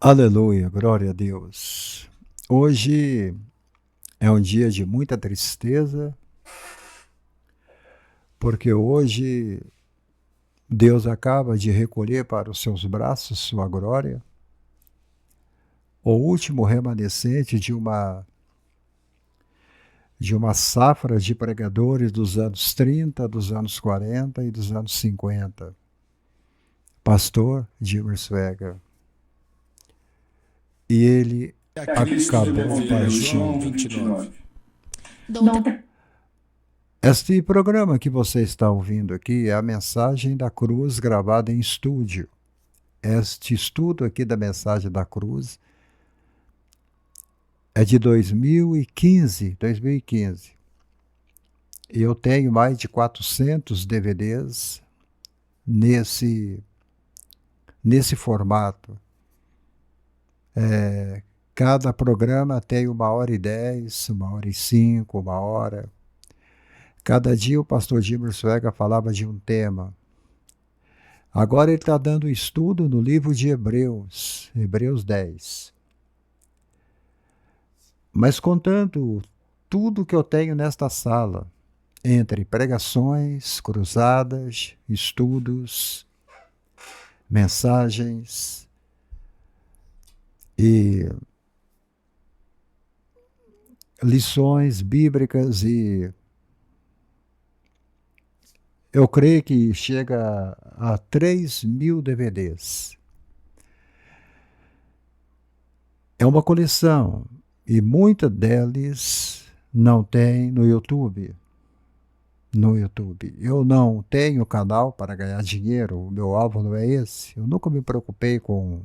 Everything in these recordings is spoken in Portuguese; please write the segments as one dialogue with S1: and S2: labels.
S1: Aleluia, glória a Deus. Hoje é um dia de muita tristeza, porque hoje Deus acaba de recolher para os seus braços sua glória, o último remanescente de uma safra de pregadores dos anos 30, dos anos 40 e dos anos 50. Pastor Gilmer Swagger. E ele
S2: A Cristo
S1: acabou
S2: removeram João
S1: partindo.
S2: 29.
S1: Este programa que você está ouvindo aqui é a mensagem da cruz gravada em estúdio. Este estudo aqui da mensagem da cruz é de 2015. E eu tenho mais de 400 DVDs nesse formato. Cada programa tem 1h10, 1h05, 1 hora. Cada dia o pastor Gilmer Swagger falava de um tema. Agora ele está dando estudo no livro de Hebreus 10. Mas contando tudo que eu tenho nesta sala, entre pregações, cruzadas, estudos, mensagens e lições bíblicas, e eu creio que chega a 3.000 DVDs. É uma coleção e muitas deles não tem no YouTube. Eu não tenho canal para ganhar dinheiro, o meu alvo não é esse. Eu nunca me preocupei com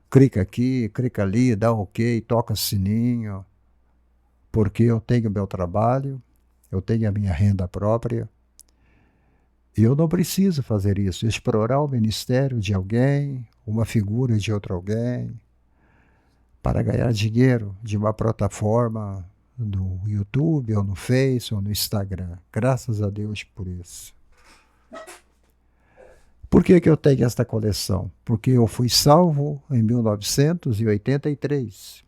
S1: clica aqui, clica ali, dá ok, toca sininho, porque eu tenho meu trabalho, eu tenho a minha renda própria. E eu não preciso fazer isso, explorar o ministério de alguém, uma figura de outro alguém, para ganhar dinheiro de uma plataforma no YouTube, ou no Face, ou no Instagram. Graças a Deus por isso. Por que eu tenho esta coleção? Porque eu fui salvo em 1983.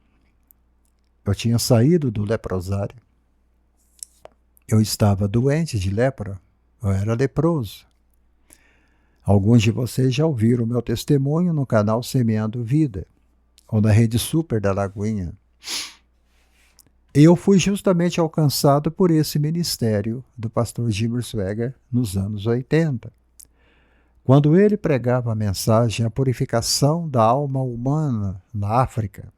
S1: Eu tinha saído do leprosário. Eu estava doente de lepra. Eu era leproso. Alguns de vocês já ouviram o meu testemunho no canal Semeando Vida, ou na Rede Super da Lagoinha. Eu fui justamente alcançado por esse ministério do pastor Gilmer Swagger nos anos 80. Quando ele pregava a mensagem, a purificação da alma humana na África,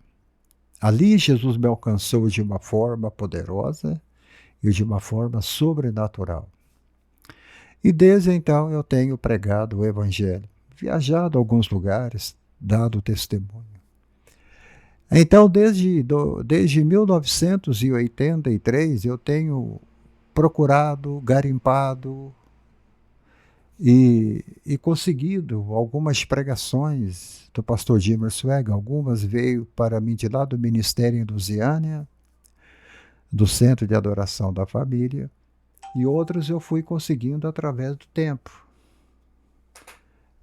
S1: ali Jesus me alcançou de uma forma poderosa e de uma forma sobrenatural. E desde então eu tenho pregado o Evangelho, viajado a alguns lugares, dado testemunho. Então, desde 1983, eu tenho procurado, garimpado e conseguido algumas pregações do pastor Gilmer Swagger. Algumas veio para mim de lá do Ministério em Lusiânia, do Centro de Adoração da Família, e outras eu fui conseguindo através do tempo.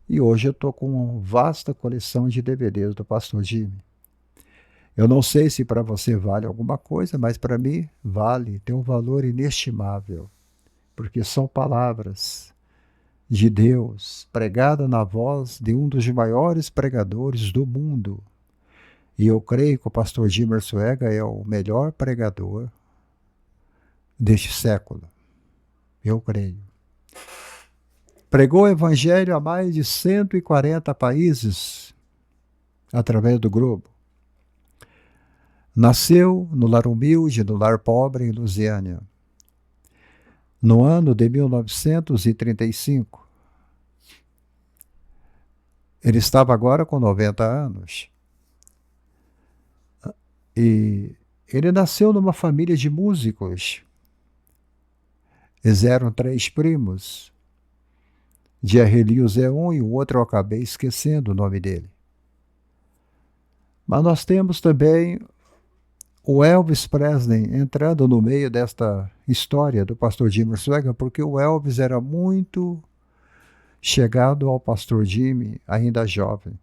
S1: E hoje eu estou com uma vasta coleção de DVDs do pastor Jimmy. Eu não sei se para você vale alguma coisa, mas para mim vale, tem um valor inestimável, porque são palavras de Deus pregadas na voz de um dos maiores pregadores do mundo. E eu creio que o pastor Gilmer Swagger é o melhor pregador deste século. Eu creio. Pregou o evangelho a mais de 140 países através do globo. Nasceu no lar humilde, no lar pobre, em Lusiânia, no ano de 1935. Ele estava agora com 90 anos. E ele nasceu numa família de músicos. Eles eram 3 primos. De Arrelio Zé um, e o outro eu acabei esquecendo o nome dele. Mas nós temos também o Elvis Presley entrando no meio desta história do pastor Jimmy Swagger, porque o Elvis era muito chegado ao pastor Jimmy, ainda jovem.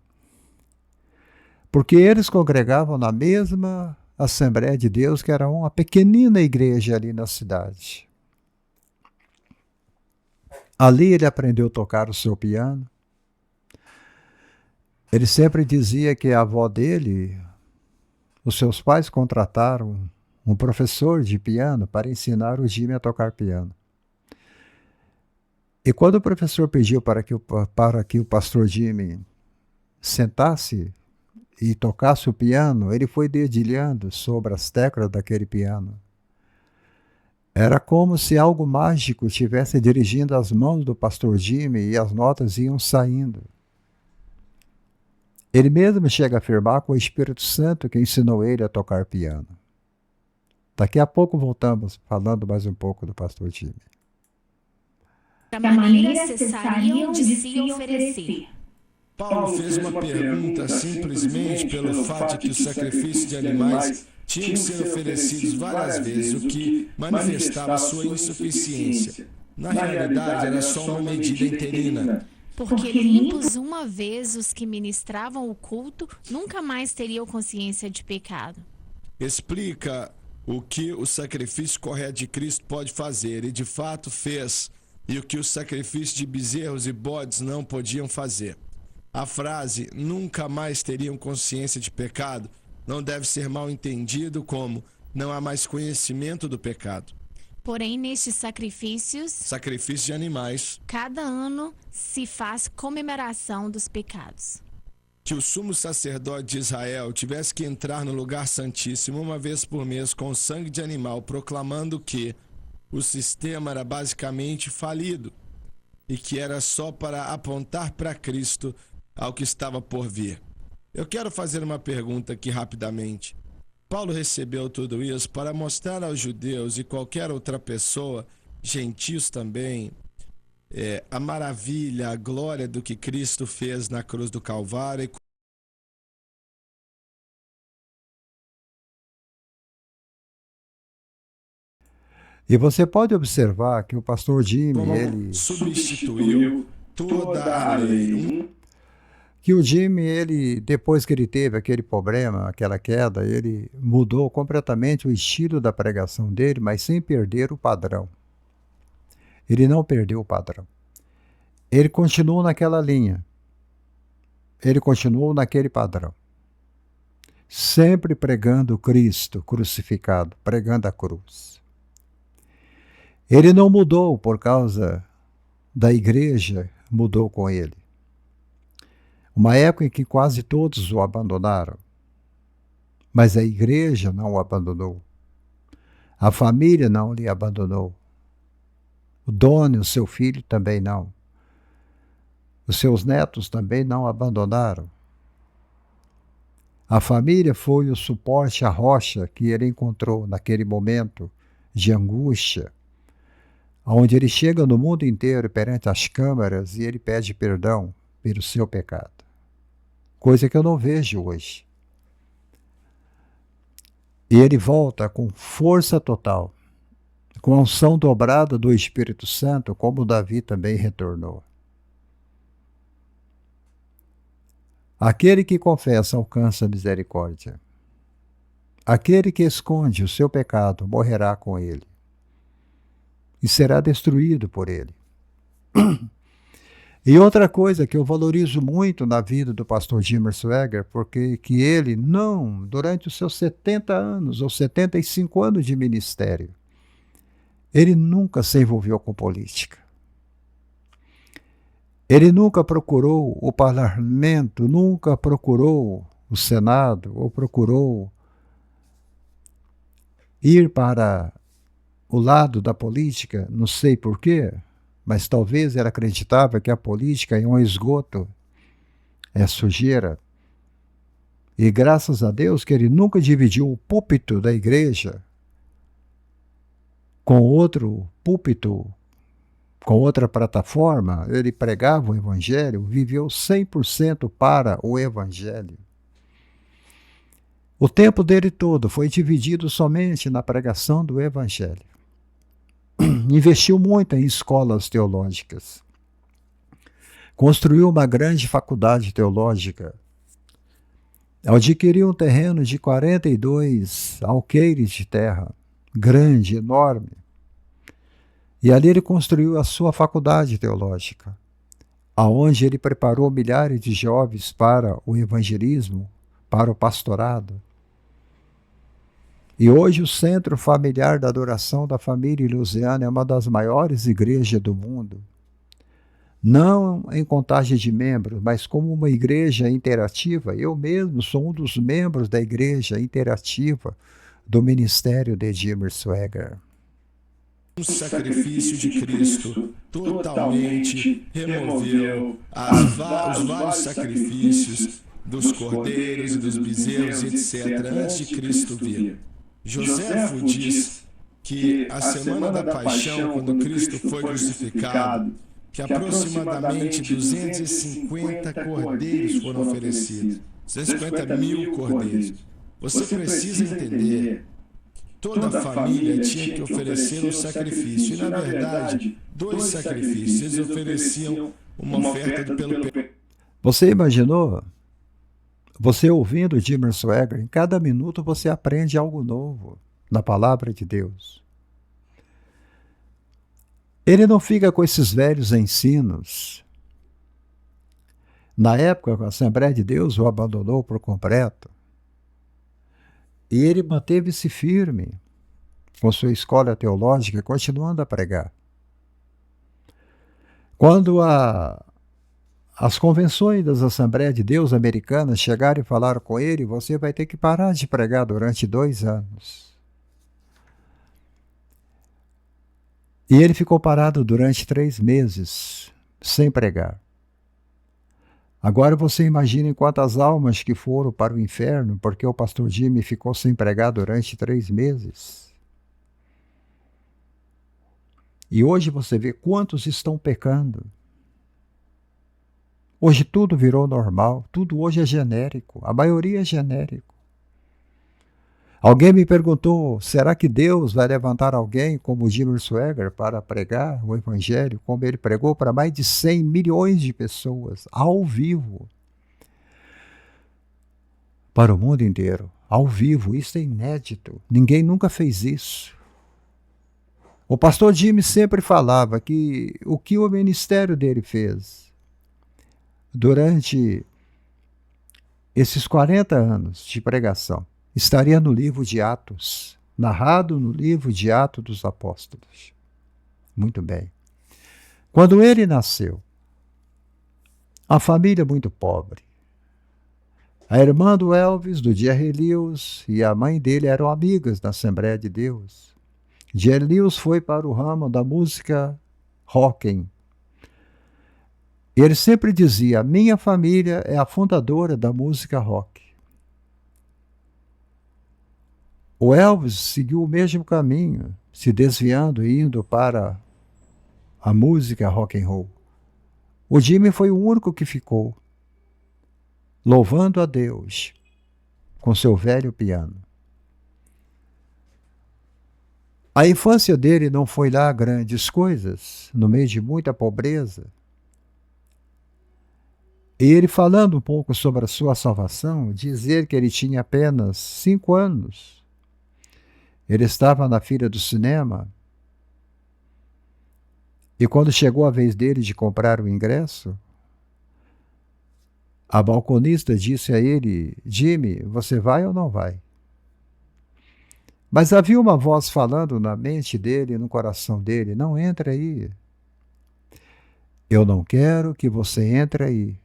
S1: porque eles congregavam na mesma Assembleia de Deus, que era uma pequenina igreja ali na cidade. Ali ele aprendeu a tocar o seu piano. Ele sempre dizia que a avó dele, os seus pais contrataram um professor de piano para ensinar o Jimmy a tocar piano. E quando o professor pediu para que o pastor Jimmy sentasse e tocasse o piano, ele foi dedilhando sobre as teclas daquele piano. Era como se algo mágico estivesse dirigindo as mãos do pastor Jimmy e as notas iam saindo. Ele mesmo chega a afirmar que o Espírito Santo que ensinou ele a tocar piano. Daqui a pouco voltamos falando mais um pouco do pastor Jimmy.
S2: Da maneira cessariam de se oferecer.
S3: Paulo fez uma pergunta simplesmente pelo fato de que os sacrifícios de animais tinham que ser oferecidos várias vezes, o que manifestava sua insuficiência. Na realidade, era só uma medida interina.
S2: Porque limpos uma vez os que ministravam o culto, nunca mais teriam consciência de pecado.
S3: Explica o que o sacrifício correto de Cristo pode fazer, e de fato fez, e o que os sacrifícios de bezerros e bodes não podiam fazer. A frase, nunca mais teriam consciência de pecado, não deve ser mal entendido como não há mais conhecimento do pecado.
S2: Porém, nestes sacrifícios
S3: de animais,
S2: cada ano se faz comemoração dos pecados.
S3: Que o sumo sacerdote de Israel tivesse que entrar no lugar santíssimo uma vez por mês com sangue de animal, proclamando que o sistema era basicamente falido e que era só para apontar para Cristo ao que estava por vir. Eu quero fazer uma pergunta aqui rapidamente. Paulo recebeu tudo isso para mostrar aos judeus e qualquer outra pessoa, gentios também, a maravilha, a glória do que Cristo fez na cruz do Calvário.
S1: E você pode observar que o pastor Jimmy, ele
S3: substituiu toda a lei.
S1: Que o Jimmy, ele, depois que ele teve aquele problema, aquela queda, ele mudou completamente o estilo da pregação dele, mas sem perder o padrão. Ele não perdeu o padrão. Ele continuou naquela linha. Ele continuou naquele padrão. Sempre pregando Cristo crucificado, pregando a cruz. Ele não mudou por causa da igreja, mudou com ele. Uma época em que quase todos o abandonaram. Mas a igreja não o abandonou. A família não lhe abandonou. O dono, o seu filho, também não. Os seus netos também não abandonaram. A família foi o suporte, a rocha que ele encontrou naquele momento de angústia, onde ele chega no mundo inteiro perante as câmaras e ele pede perdão pelo seu pecado. Coisa que eu não vejo hoje. E ele volta com força total, com a unção dobrada do Espírito Santo, como Davi também retornou. Aquele que confessa alcança a misericórdia. Aquele que esconde o seu pecado morrerá com ele e será destruído por ele. E outra coisa que eu valorizo muito na vida do pastor Jimmer Swaggart, porque que ele não, durante os seus 70 anos ou 75 anos de ministério, ele nunca se envolveu com política. Ele nunca procurou o parlamento, nunca procurou o Senado, ou procurou ir para o lado da política, não sei porquê, mas talvez ele acreditava que a política é um esgoto, é sujeira. E graças a Deus que ele nunca dividiu o púlpito da igreja com outro púlpito, com outra plataforma. Ele pregava o evangelho, viveu 100% para o evangelho. O tempo dele todo foi dividido somente na pregação do evangelho. Investiu muito em escolas teológicas. Construiu uma grande faculdade teológica. adquiriu um terreno de 42 alqueires de terra, grande, enorme. E ali ele construiu a sua faculdade teológica, aonde ele preparou milhares de jovens para o evangelismo, para o pastorado. E hoje o Centro Familiar da Adoração da Família em Lusiânia é uma das maiores igrejas do mundo. Não em contagem de membros, mas como uma igreja interativa. Eu mesmo sou um dos membros da igreja interativa do ministério de Jimmer Swaggart.
S3: O sacrifício de Cristo totalmente removeu os vários sacrifícios dos cordeiros e dos bezerros, etc., antes de Cristo vir. Joséfo diz que a semana da paixão, quando Cristo foi crucificado, que aproximadamente 250 cordeiros foram oferecidos, 250 mil cordeiros. Você precisa entender, toda a família tinha que oferecer um sacrifício, e na verdade, 2 sacrifícios. Eles ofereciam uma oferta pelo pecado.
S1: Você imaginou? Você ouvindo Jimmer Swaggart, em cada minuto você aprende algo novo na palavra de Deus. Ele não fica com esses velhos ensinos. Na época, a Assembleia de Deus o abandonou por completo. E ele manteve-se firme com sua escola teológica, continuando a pregar. Quando as convenções das Assembleias de Deus americanas chegaram e falaram com ele, você vai ter que parar de pregar durante 2 anos. E ele ficou parado durante 3 meses, sem pregar. Agora você imagine quantas almas que foram para o inferno, porque o pastor Jimmy ficou sem pregar durante 3 meses. E hoje você vê quantos estão pecando. Hoje tudo virou normal, tudo hoje é genérico, a maioria é genérico. Alguém me perguntou, será que Deus vai levantar alguém como Jimmer Swaggart para pregar o evangelho, como ele pregou para mais de 100 milhões de pessoas, ao vivo, para o mundo inteiro, ao vivo? Isso é inédito, ninguém nunca fez isso. O pastor Jimmy sempre falava que o que o ministério dele fez durante esses 40 anos de pregação estaria no livro de Atos, narrado no livro de Atos dos Apóstolos. Muito bem. Quando ele nasceu, a família muito pobre. A irmã do Elvis, do Jerry Lewis, e a mãe dele eram amigas da Assembleia de Deus. Jerry Lewis foi para o ramo da música rock. Ele sempre dizia, minha família é a fundadora da música rock. O Elvis seguiu o mesmo caminho, se desviando e indo para a música rock and roll. O Jimmy foi o único que ficou, louvando a Deus, com seu velho piano. A infância dele não foi lá grandes coisas, no meio de muita pobreza. E ele, falando um pouco sobre a sua salvação, dizer que ele tinha apenas 5 anos. Ele estava na fila do cinema e quando chegou a vez dele de comprar o ingresso, a balconista disse a ele, Jimmy, você vai ou não vai? Mas havia uma voz falando na mente dele, no coração dele, não entre aí. Eu não quero que você entre aí.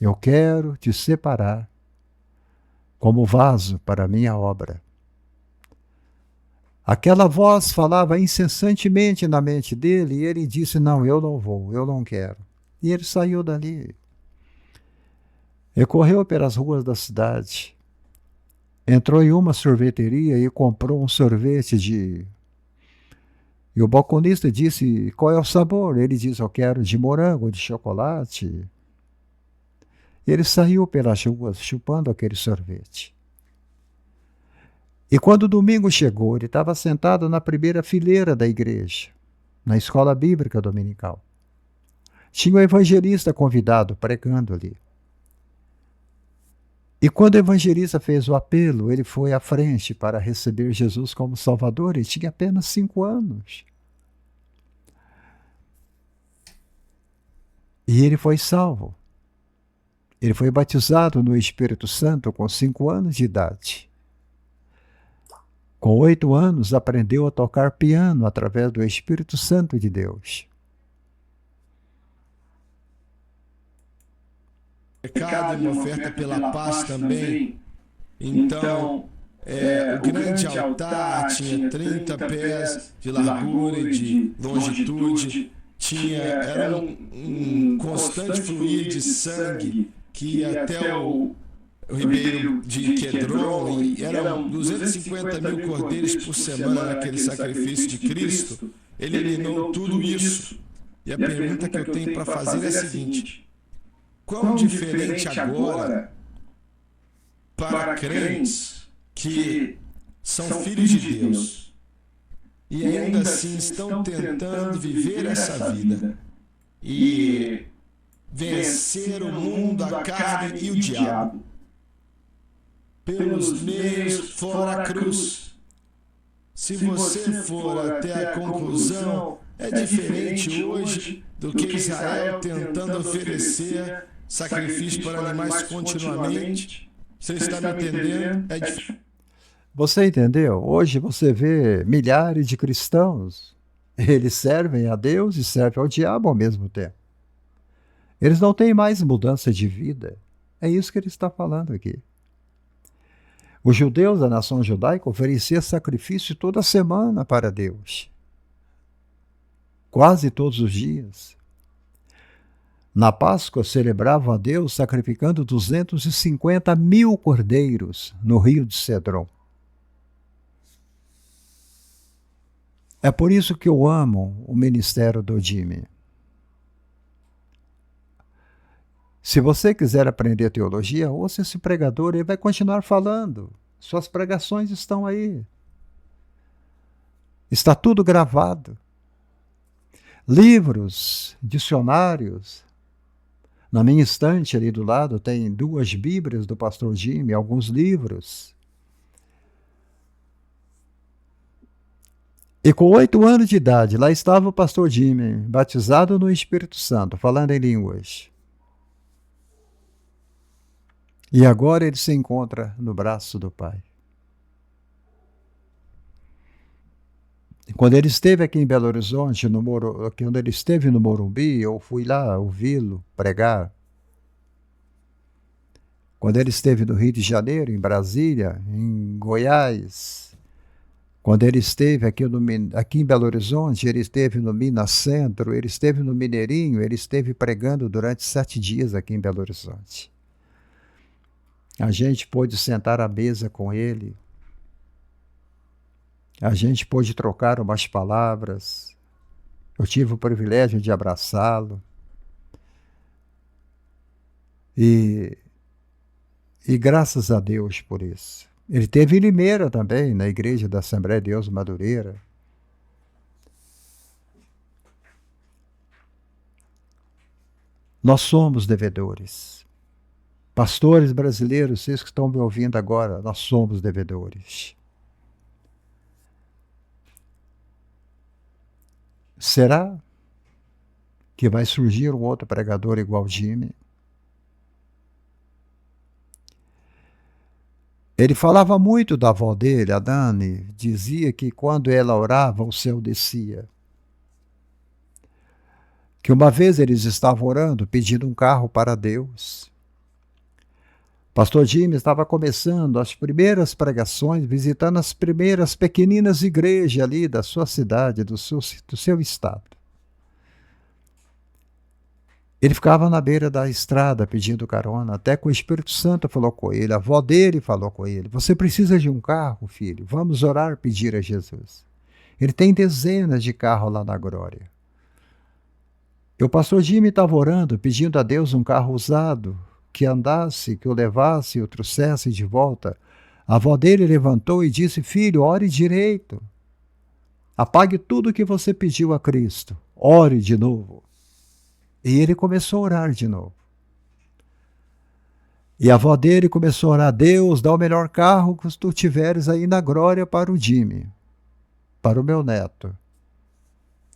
S1: Eu quero te separar como vaso para a minha obra. Aquela voz falava incessantemente na mente dele e ele disse, não, eu não vou, eu não quero. E ele saiu dali. Ele correu pelas ruas da cidade, entrou em uma sorveteria e comprou um sorvete de... E o balconista disse, qual é o sabor? Ele disse, eu quero de morango, de chocolate. E ele saiu pelas ruas chupando aquele sorvete. E quando o domingo chegou, ele estava sentado na primeira fileira da igreja, na escola bíblica dominical. Tinha um evangelista convidado pregando ali. E quando o evangelista fez o apelo, ele foi à frente para receber Jesus como Salvador. Ele tinha apenas 5 anos. E ele foi salvo. Ele foi batizado no Espírito Santo com 5 anos de idade. Com 8 anos, aprendeu a tocar piano através do Espírito Santo de Deus.
S3: Pecado e uma oferta pela paz também. Então, o grande altar tinha 30 pés de largura e de longitude. Era um constante fluir de sangue que ia até o ribeiro de Quedron, e eram 250 mil cordeiros por semana naquele sacrifício de Cristo. Ele eliminou tudo isso. E a pergunta que eu tenho para fazer é a seguinte: quão diferente agora para crentes que são filhos de Deus e ainda assim estão tentando viver essa vida e vencer o mundo, a carne e o diabo pelos meios fora a cruz. Se você for até a conclusão, é diferente hoje do que Israel tentando oferecer sacrifício para animais continuamente. Você está me entendendo? É diferente.
S1: Você entendeu? Hoje você vê milhares de cristãos. Eles servem a Deus e servem ao diabo ao mesmo tempo. Eles não têm mais mudança de vida. É isso que ele está falando aqui. Os judeus da nação judaica ofereciam sacrifício toda semana para Deus. Quase todos os dias. Na Páscoa celebravam a Deus sacrificando 250 mil cordeiros no rio de Cedron. É por isso que eu amo o ministério do Jimmy. Se você quiser aprender teologia, ouça esse pregador, ele vai continuar falando. Suas pregações estão aí. Está tudo gravado. Livros, dicionários. Na minha estante ali do lado tem 2 Bíblias do pastor Jimmy, alguns livros. E com 8 anos de idade, lá estava o pastor Jimmy, batizado no Espírito Santo, falando em línguas. E agora ele se encontra no braço do Pai. Quando ele esteve aqui em Belo Horizonte, quando ele esteve no Morumbi, eu fui lá ouvi-lo pregar. Quando ele esteve no Rio de Janeiro, em Brasília, em Goiás, quando ele esteve aqui em Belo Horizonte, ele esteve no Minas Centro, ele esteve no Mineirinho, ele esteve pregando durante 7 dias aqui em Belo Horizonte. A gente pôde sentar à mesa com ele. A gente pôde trocar umas palavras. Eu tive o privilégio de abraçá-lo. E graças a Deus por isso. Ele esteve em Limeira também, na igreja da Assembleia de Deus Madureira. Nós somos devedores. Pastores brasileiros, vocês que estão me ouvindo agora, nós somos devedores. Será que vai surgir um outro pregador igual Jimmy? Ele falava muito da avó dele, a Dani, dizia que quando ela orava, o céu descia. Que uma vez eles estavam orando, pedindo um carro para Deus. Pastor Jimmy estava começando as primeiras pregações, visitando as primeiras pequeninas igrejas ali da sua cidade, do seu estado. Ele ficava na beira da estrada pedindo carona, até que o Espírito Santo falou com ele, a avó dele falou com ele, você precisa de um carro, filho, vamos orar, pedir a Jesus. Ele tem dezenas de carros lá na glória. E o pastor Jimmy estava orando, pedindo a Deus um carro usado, que andasse, que o levasse e o trouxesse de volta. A avó dele levantou e disse, filho, ore direito. Apague tudo o que você pediu a Cristo. Ore de novo. E ele começou a orar de novo. E a avó dele começou a orar: Deus, dá o melhor carro que tu tiveres aí na glória para o Jimmy, para o meu neto.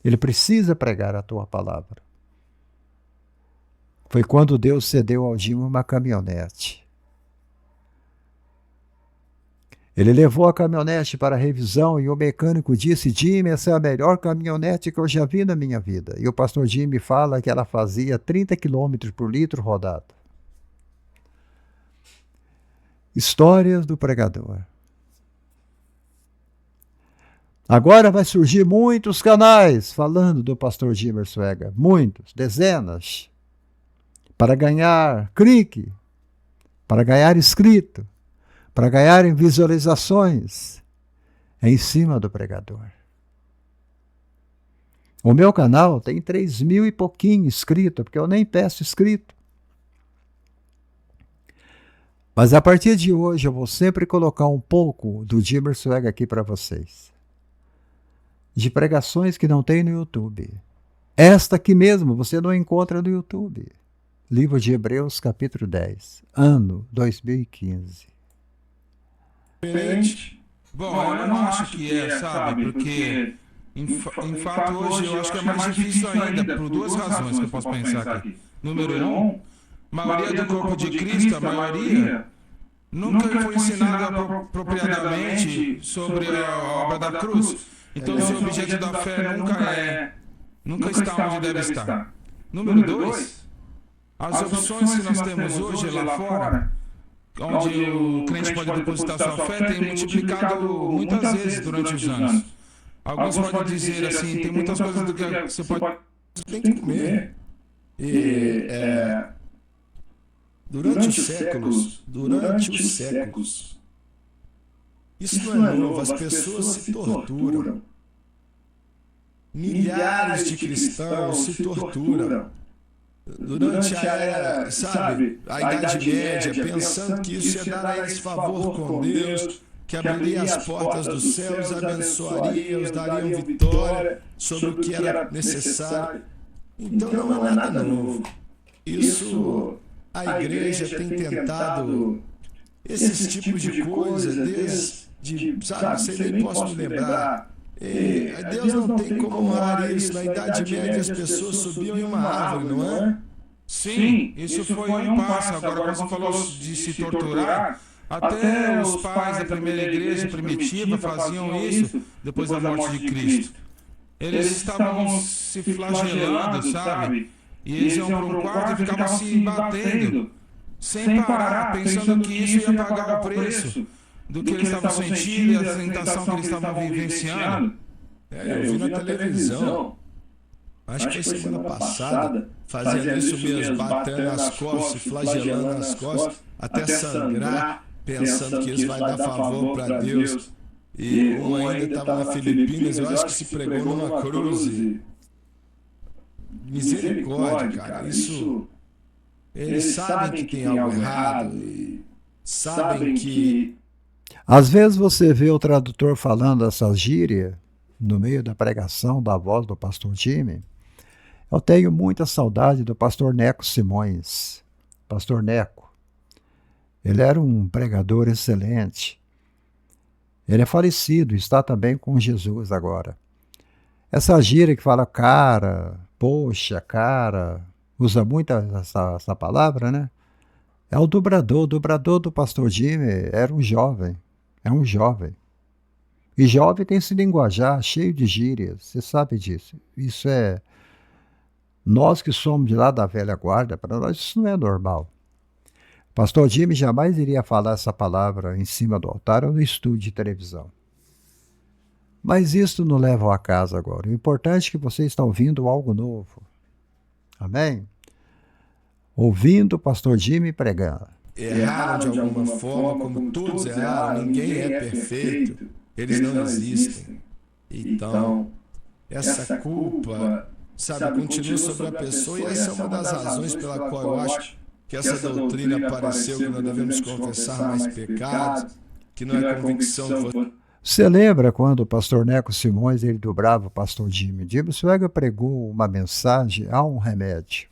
S1: Ele precisa pregar a tua palavra. Foi quando Deus cedeu ao Jimmy uma caminhonete. Ele levou a caminhonete para a revisão e o mecânico disse: Jimmy, essa é a melhor caminhonete que eu já vi na minha vida. E o pastor Jimmy fala que ela fazia 30 km por litro rodado. Histórias do pregador. Agora vai surgir muitos canais falando do pastor Jimmy Swaggart. Muitos, dezenas. Para ganhar clique, para ganhar inscrito, para ganhar visualizações. É em cima do pregador. O meu canal tem 3.000 e pouquinho inscritos, porque eu nem peço inscrito. Mas a partir de hoje eu vou sempre colocar um pouco do Jimmy Swaggart aqui para vocês. De pregações que não tem no YouTube. Esta aqui mesmo você não encontra no YouTube. Livro de Hebreus, capítulo 10, ano 2015.
S4: Diferente? Bom, eu não acho que é, sabe? Porque, em fato, hoje eu acho que é mais difícil ainda, por duas razões que eu posso pensar aqui. Número um, a maioria do corpo de Cristo, a maioria, nunca foi ensinada apropriadamente sobre a obra da cruz. Então, o seu objeto da fé nunca está onde deve estar. Número dois, as opções que nós temos hoje lá fora, onde o crente pode depositar sua fé, tem multiplicado muitas vezes durante os anos. Alguns podem dizer assim, tem muitas coisas do que você pode...
S3: Tem que comer. Durante os séculos, isso não é novo, as pessoas se torturam. Milhares de cristãos se torturam. Durante a era, a Idade Média, pensando que isso ia dar a eles favor com Deus, que abriria as portas dos céus, abençoaria, os daria vitória sobre o que era necessário. Então não é nada novo. Isso a igreja tem tentado esses tipos de coisa desde, você nem posso me lembrar. Deus não tem como honrar isso. Na Idade Média as pessoas subiam em uma árvore, não é?
S4: Sim, isso foi um passo. Agora, quando você falou de se torturar, até os pais da primeira igreja primitiva faziam isso depois da morte de Cristo. Eles estavam se flagelando, sabe? E eles iam para um quarto e ficavam se batendo, sem parar, pensando que isso ia pagar o preço do que eles estavam sentindo e a tentação que eles estavam vivenciando.
S3: Eu vi na televisão, acho que foi semana passada, fazendo isso mesmo, batendo nas costas, flagelando nas costas, até sangrar, pensando que isso vai dar favor para Deus. E um ainda estava na Filipinas, eu acho que se pregou numa cruz. Misericórdia, cara, isso... Eles sabem que tem algo errado, e sabem que...
S1: Às vezes você vê o tradutor falando essas gírias no meio da pregação da voz do pastor Jimmy. Eu tenho muita saudade do pastor Neco Simões. Pastor Neco. Ele era um pregador excelente. Ele é falecido, está também com Jesus agora. Essa gíria que fala cara, poxa, cara, usa muito essa palavra, né? É o dobrador do pastor Jimmy era um jovem. É um jovem. E jovem tem esse linguajar cheio de gírias. Você sabe disso. Isso é... Nós que somos de lá da velha guarda, para nós isso não é normal. Pastor Jimmy jamais iria falar essa palavra em cima do altar ou no estúdio de televisão. Mas isso não leva ao acaso agora. O importante é que você está ouvindo algo novo. Amém? Ouvindo o pastor Jimmy pregar.
S3: Erraram de alguma forma, como todos erraram, ninguém é perfeito, eles não existem. Então, essa culpa, continua sobre a pessoa, e essa é uma das razões pela qual eu acho que essa doutrina apareceu, que nós devemos confessar mais pecados, que não é convicção que
S1: Você lembra quando o pastor Neco Simões ele dobrava o pastor Jimmy? Jimmy Swaggart pregou uma mensagem a um remédio.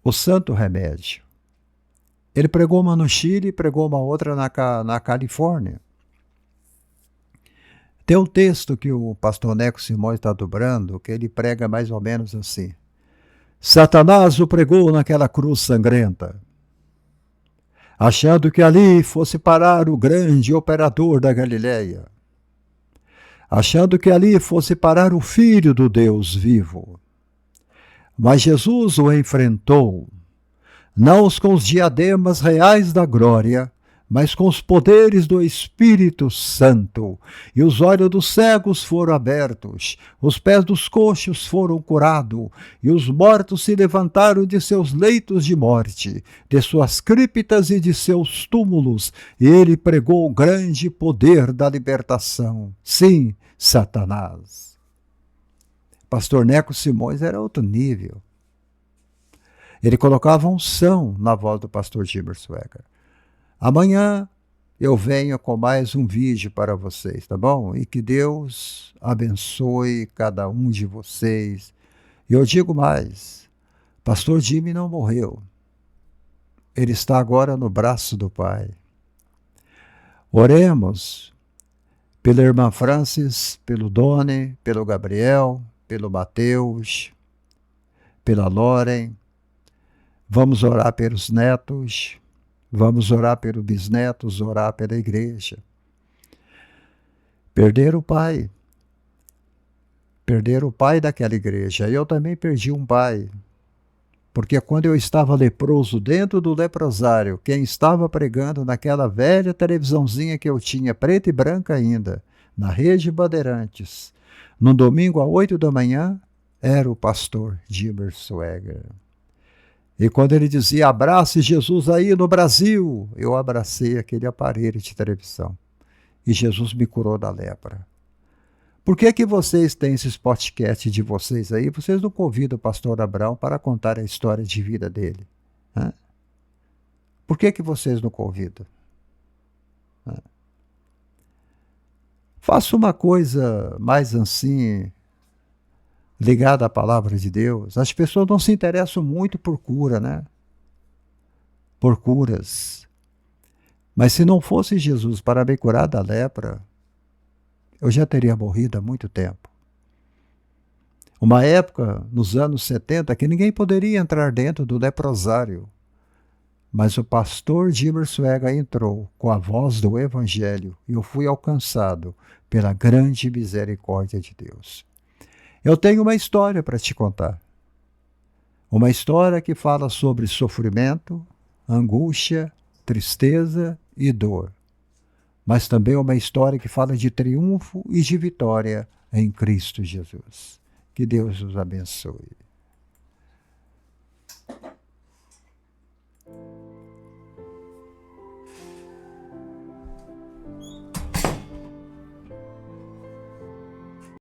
S1: O santo remédio. Ele pregou uma no Chile e pregou uma outra na Califórnia. Tem um texto que o pastor Neco Simões está dobrando, que ele prega mais ou menos assim. Satanás o pregou naquela cruz sangrenta, achando que ali fosse parar o grande operador da Galileia, achando que ali fosse parar o Filho do Deus vivo. Mas Jesus o enfrentou, não com os diademas reais da glória, mas com os poderes do Espírito Santo. E os olhos dos cegos foram abertos, os pés dos coxos foram curados, e os mortos se levantaram de seus leitos de morte, de suas criptas e de seus túmulos, e ele pregou o grande poder da libertação. Sim, Satanás. Pastor Neco Simões era outro nível. Ele colocava unção na voz do pastor Gilbert Sweger. Amanhã eu venho com mais um vídeo para vocês, tá bom? E que Deus abençoe cada um de vocês. E eu digo mais, pastor Jimmy não morreu. Ele está agora no braço do Pai. Oremos pela irmã Francis, pelo Doni, pelo Gabriel, pelo Mateus, pela Loren. Vamos orar pelos netos, vamos orar pelos bisnetos, orar pela igreja. Perderam o pai daquela igreja. Eu também perdi um pai, porque quando eu estava leproso dentro do leprosário, quem estava pregando naquela velha televisãozinha que eu tinha, preta e branca ainda, na Rede Bandeirantes, no domingo às 8 da manhã, era o pastor Gilbert Sweger. E quando ele dizia, abrace Jesus aí no Brasil, eu abracei aquele aparelho de televisão. E Jesus me curou da lepra. Por que vocês têm esses podcasts de vocês aí? Vocês não convidam o pastor Abraão para contar a história de vida dele? Hã? Por que vocês não convidam? Hã? Faça uma coisa mais assim, ligada à palavra de Deus. As pessoas não se interessam muito por cura, né? Por curas. Mas se não fosse Jesus para me curar da lepra, eu já teria morrido há muito tempo. Uma época, nos anos 70, que ninguém poderia entrar dentro do leprosário. Mas o pastor Gilbert Sweger entrou com a voz do Evangelho e eu fui alcançado pela grande misericórdia de Deus. Eu tenho uma história para te contar. Uma história que fala sobre sofrimento, angústia, tristeza e dor. Mas também uma história que fala de triunfo e de vitória em Cristo Jesus. Que Deus os abençoe.